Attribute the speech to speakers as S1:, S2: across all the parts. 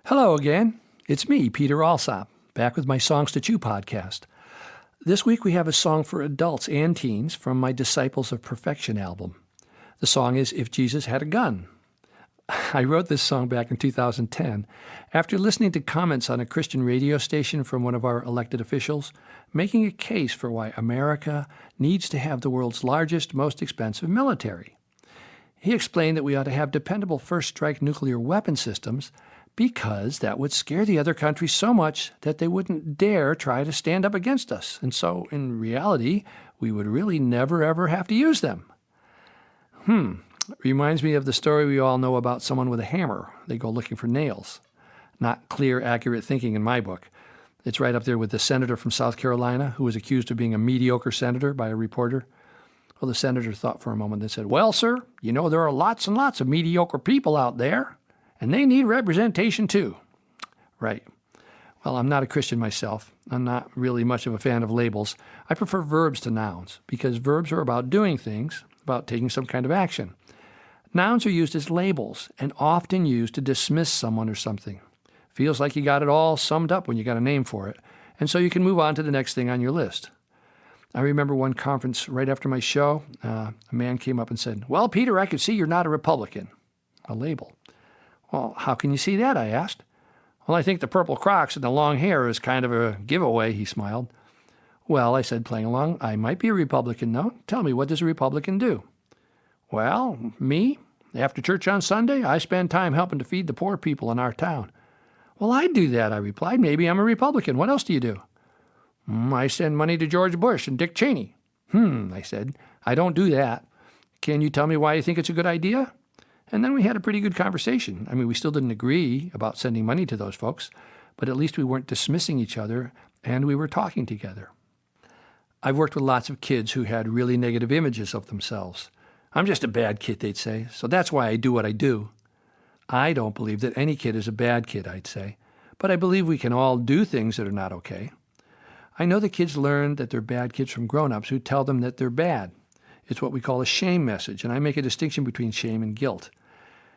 S1: Hello again. It's me, Peter Alsop, back with my Songs to Chew podcast. This week we have a song for adults and teens from my Disciples of Perfection album. The song is If Jesus Had a Gun. I wrote this song back in 2010 after listening to comments on a Christian radio station from one of our elected officials making a case for why America needs to have the world's largest, most expensive military. He explained that we ought to have dependable first-strike nuclear weapon systems because that would scare the other countries so much that they wouldn't dare try to stand up against us. And so, in reality, we would really never, ever have to use them. Reminds me of the story we all know about someone with a hammer. They go looking for nails. Not clear, accurate thinking in my book. It's right up there with the senator from South Carolina who was accused of being a mediocre senator by a reporter. Well, the senator thought for a moment and said, "Well, sir, you know there are lots and lots of mediocre people out there. And they need representation too." Right. Well, I'm not a Christian myself. I'm not really much of a fan of labels. I prefer verbs to nouns because verbs are about doing things, about taking some kind of action. Nouns are used as labels and often used to dismiss someone or something. Feels like you got it all summed up when you got a name for it, and so you can move on to the next thing on your list. I remember one conference right after my show, a man came up and said, "Well, Peter, I can see you're not a Republican." A label. "Well, how can you see that?" I asked. "Well, I think the purple Crocs and the long hair is kind of a giveaway," he smiled. "Well," I said, playing along, "I might be a Republican, though. Tell me, what does a Republican do?" "Well, me? After church on Sunday, I spend time helping to feed the poor people in our town." "Well, I do that," I replied. "Maybe I'm a Republican. What else do you do?" "I send money to George Bush and Dick Cheney." I said, "I don't do that. Can you tell me why you think it's a good idea?" And then we had a pretty good conversation. I mean, we still didn't agree about sending money to those folks, but at least we weren't dismissing each other, and we were talking together. I've worked with lots of kids who had really negative images of themselves. "I'm just a bad kid," they'd say, "so that's why I do what I do." I don't believe that any kid is a bad kid, I'd say, but I believe we can all do things that are not okay. I know that kids learn that they're bad kids from grown-ups who tell them that they're bad. It's what we call a shame message, and I make a distinction between shame and guilt.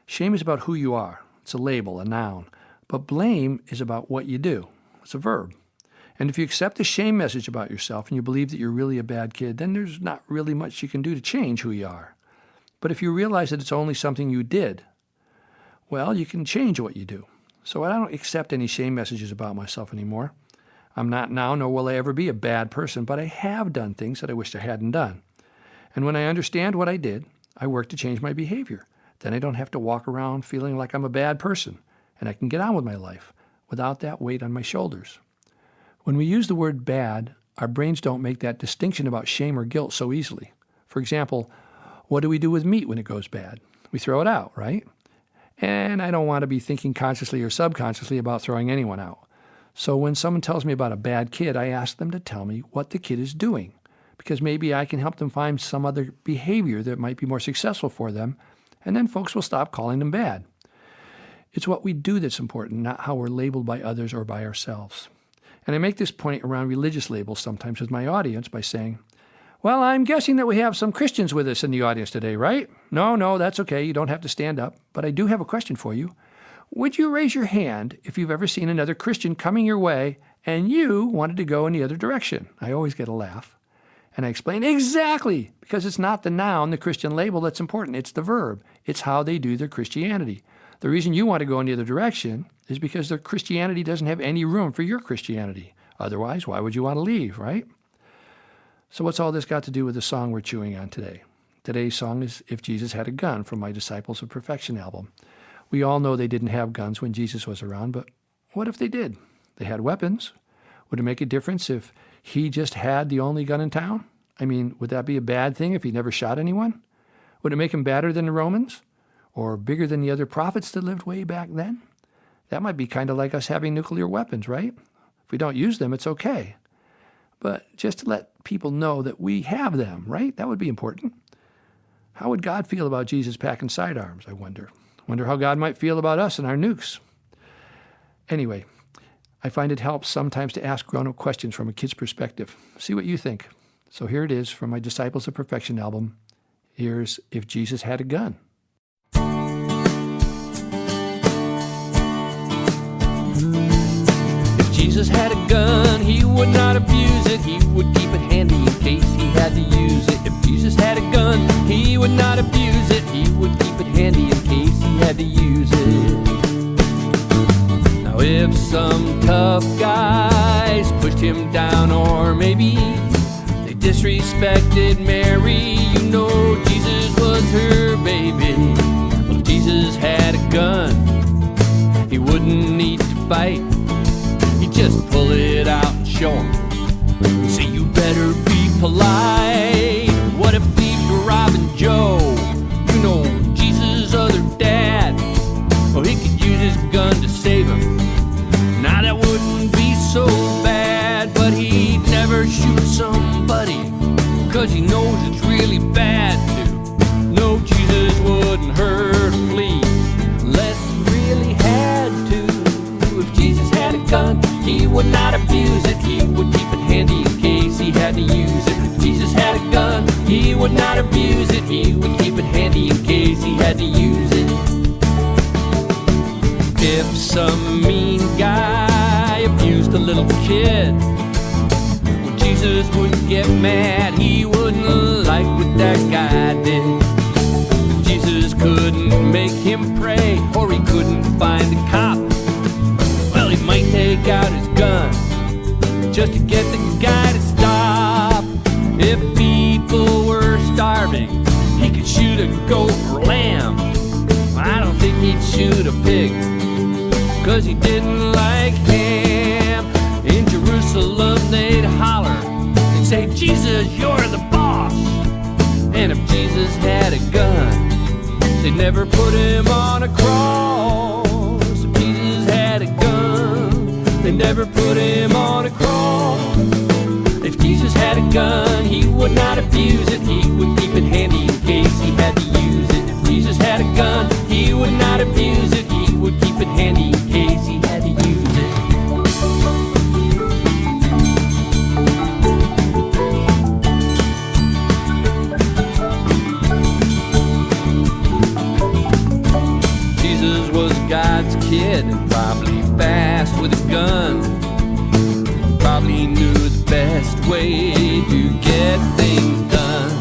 S1: Shame is about who you are. It's a label, a noun. But blame is about what you do. It's a verb. And if you accept the shame message about yourself and you believe that you're really a bad kid, then there's not really much you can do to change who you are. But if you realize that it's only something you did, well, you can change what you do. So I don't accept any shame messages about myself anymore. I'm not now, nor will I ever be a bad person, but I have done things that I wished I hadn't done. And when I understand what I did, I work to change my behavior. Then I don't have to walk around feeling like I'm a bad person, and I can get on with my life without that weight on my shoulders. When we use the word bad, our brains don't make that distinction about shame or guilt so easily. For example, what do we do with meat when it goes bad? We throw it out, right? And I don't want to be thinking consciously or subconsciously about throwing anyone out. So when someone tells me about a bad kid, I ask them to tell me what the kid is doing, because maybe I can help them find some other behavior that might be more successful for them, and then folks will stop calling them bad. It's what we do that's important, not how we're labeled by others or by ourselves. And I make this point around religious labels sometimes with my audience by saying, "Well, I'm guessing that we have some Christians with us in the audience today, right?" No, that's okay. You don't have to stand up. But I do have a question for you. Would you raise your hand if you've ever seen another Christian coming your way and you wanted to go in the other direction? I always get a laugh. And I explain, exactly, because it's not the noun, the Christian label, that's important. It's the verb. It's how they do their Christianity. The reason you want to go in the other direction is because their Christianity doesn't have any room for your Christianity. Otherwise, why would you want to leave, right? So what's all this got to do with the song we're chewing on today? Today's song is If Jesus Had a Gun from my Disciples of Perfection album. We all know they didn't have guns when Jesus was around, but what if they did? They had weapons. Would it make a difference if he just had the only gun in town? I mean, would that be a bad thing if he never shot anyone? Would it make him badder than the Romans? Or bigger than the other prophets that lived way back then? That might be kind of like us having nuclear weapons, right? If we don't use them, it's okay. But just to let people know that we have them, right? That would be important. How would God feel about Jesus packing sidearms, I wonder? Wonder how God might feel about us and our nukes. Anyway, I find it helps sometimes to ask grown-up questions from a kid's perspective. See what you think. So here it is from my Disciples of Perfection album. Here's If Jesus Had a Gun.
S2: Jesus had a gun, he would not abuse it. He would keep it handy in case he had to use it. If Jesus had a gun, he would not abuse it. He would keep it handy in case he had to use it. Now if some tough guys pushed him down, or maybe they disrespected Mary, you know Jesus was her baby. Well, if Jesus had a gun, he wouldn't need to fight. He'd just pull it out and show him. Say, you better be polite. What if thieves were robbing Joe? You know, Jesus' other dad. Oh, he could use his gun to save him. Now that wouldn't be so bad, but he'd never shoot somebody, 'cause he knows it's really bad to. No, Jesus wouldn't hurt a flea unless he really had to. If Jesus had a gun, he would not abuse it. He would keep it handy in case he had to use it. If Jesus had a gun, he would not abuse it. He would keep it handy in case he had to use it. If some mean guy abused a little kid, well, Jesus would get mad. He wouldn't like what that guy did. Jesus couldn't make him pray, or he couldn't find a cop. Well, he might take out his gun just to get the guy to stop. If people were starving, he could shoot a goat or lamb. I don't think he'd shoot a pig, 'cause he didn't like ham. In Jerusalem they'd holler and say, Jesus, you're the boss. And if Jesus had a gun, they'd never put him on a cross. If Jesus had a gun, they'd never put him on a cross. If Jesus had a gun, he would not abuse it. He would keep it handy in case he had to use it. If Jesus had a gun, he would not abuse it. He would keep it handy in case he had to use it. Jesus was God's kid and probably fast with a gun. Probably knew the best way to get things done.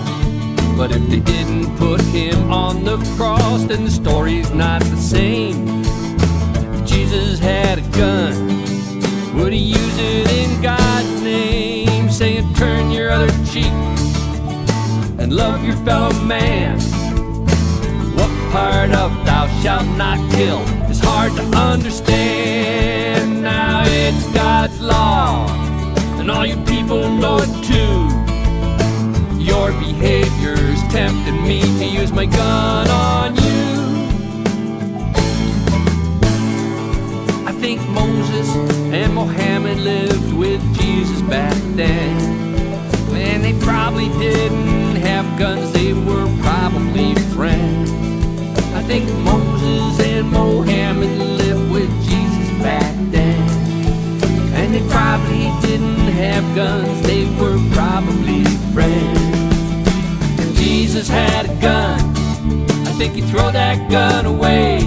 S2: But if they didn't put him on the cross, then the story's not the same. If Jesus had a gun, would he use it in God's name, saying turn your other cheek and love your fellow man? What part of thou shalt not kill is hard to understand. Now it's God's law, and all you people know it too. Your behavior's tempting me to use my gun on you. I think Moses and Mohammed lived with Jesus back then. And they probably didn't have guns, they were probably friends. I think Moses and Mohammed lived with Jesus back then. And they probably didn't have guns, they were probably friends. If Jesus had a gun, I think he'd throw that gun away,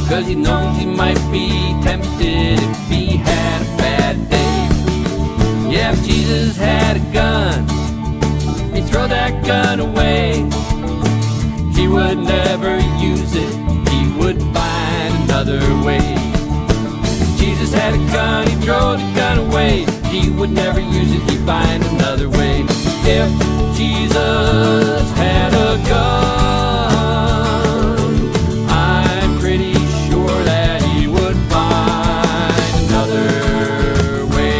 S2: 'cause he knows he might be tempted if he had a bad day. Yeah, if Jesus had a gun, he'd throw that gun away. He would never use it, he would find another way. If Jesus had a gun, he'd throw the gun away. He would never use it, he'd find another way. If Jesus had a gun, I'm pretty sure that he would find another way.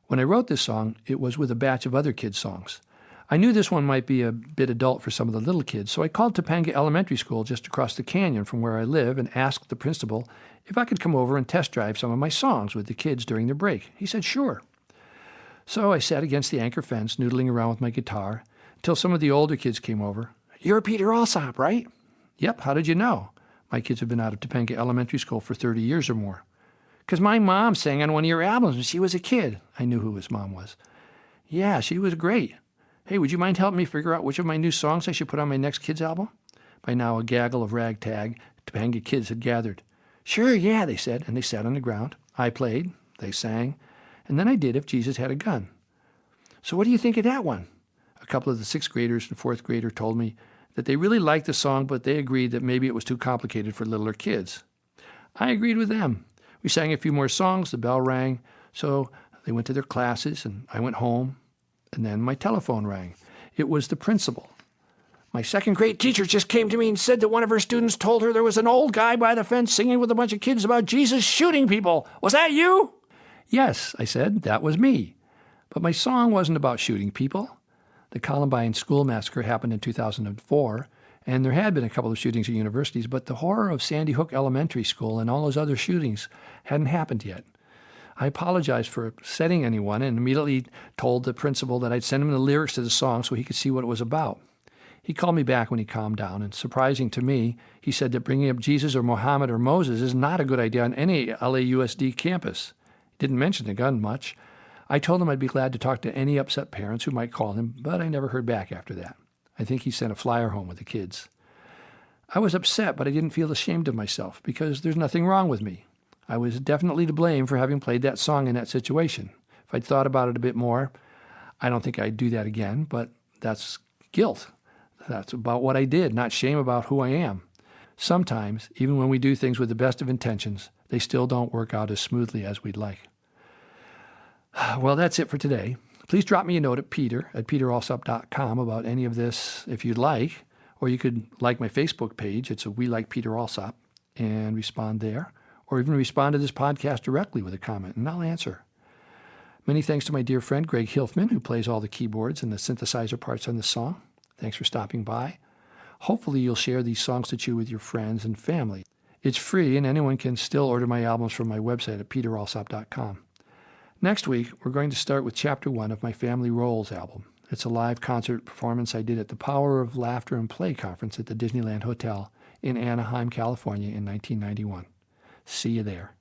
S1: When I wrote this song, it was with a batch of other kids' songs. I knew this one might be a bit adult for some of the little kids, so I called Topanga Elementary School just across the canyon from where I live and asked the principal if I could come over and test drive some of my songs with the kids during their break. He said, sure. So I sat against the anchor fence, noodling around with my guitar, until some of the older kids came over. You're Peter Alsop, right? Yep, how did you know? My kids have been out of Topanga Elementary School for 30 years or more. 'Cause my mom sang on one of your albums when she was a kid. I knew who his mom was. Yeah, she was great. Hey, would you mind helping me figure out which of my new songs I should put on my next kids' album? By now, a gaggle of ragtag, Topanga kids had gathered. Sure, yeah, they said, and they sat on the ground. I played, they sang, and then I did If Jesus Had a Gun. So what do you think of that one? A couple of the 6th graders and 4th grader told me that they really liked the song, but they agreed that maybe it was too complicated for littler kids. I agreed with them. We sang a few more songs, the bell rang, so they went to their classes, and I went home, and then my telephone rang. It was the principal. My 2nd grade teacher just came to me and said that one of her students told her there was an old guy by the fence singing with a bunch of kids about Jesus shooting people. Was that you? Yes, I said, that was me. But my song wasn't about shooting people. The Columbine school massacre happened in 2004, and there had been a couple of shootings at universities, but the horror of Sandy Hook Elementary School and all those other shootings hadn't happened yet. I apologized for upsetting anyone and immediately told the principal that I'd send him the lyrics to the song so he could see what it was about. He called me back when he calmed down, and surprising to me, he said that bringing up Jesus or Muhammad or Moses is not a good idea on any LAUSD campus. He didn't mention the gun much. I told him I'd be glad to talk to any upset parents who might call him, but I never heard back after that. I think he sent a flyer home with the kids. I was upset, but I didn't feel ashamed of myself because there's nothing wrong with me. I was definitely to blame for having played that song in that situation. If I'd thought about it a bit more, I don't think I'd do that again, but that's guilt. That's about what I did, not shame about who I am. Sometimes, even when we do things with the best of intentions, they still don't work out as smoothly as we'd like. Well, that's it for today. Please drop me a note at peter@peteralsop.com about any of this if you'd like, or you could like my Facebook page. It's a We Like Peter Alsop, and respond there, or even respond to this podcast directly with a comment, and I'll answer. Many thanks to my dear friend Greg Hilfman, who plays all the keyboards and the synthesizer parts on this song. Thanks for stopping by. Hopefully you'll share these songs to chew with your friends and family. It's free, and anyone can still order my albums from my website at peteralsop.com. Next week, we're going to start with Chapter 1 of my Family Roles album. It's a live concert performance I did at the Power of Laughter and Play conference at the Disneyland Hotel in Anaheim, California in 1991. See you there.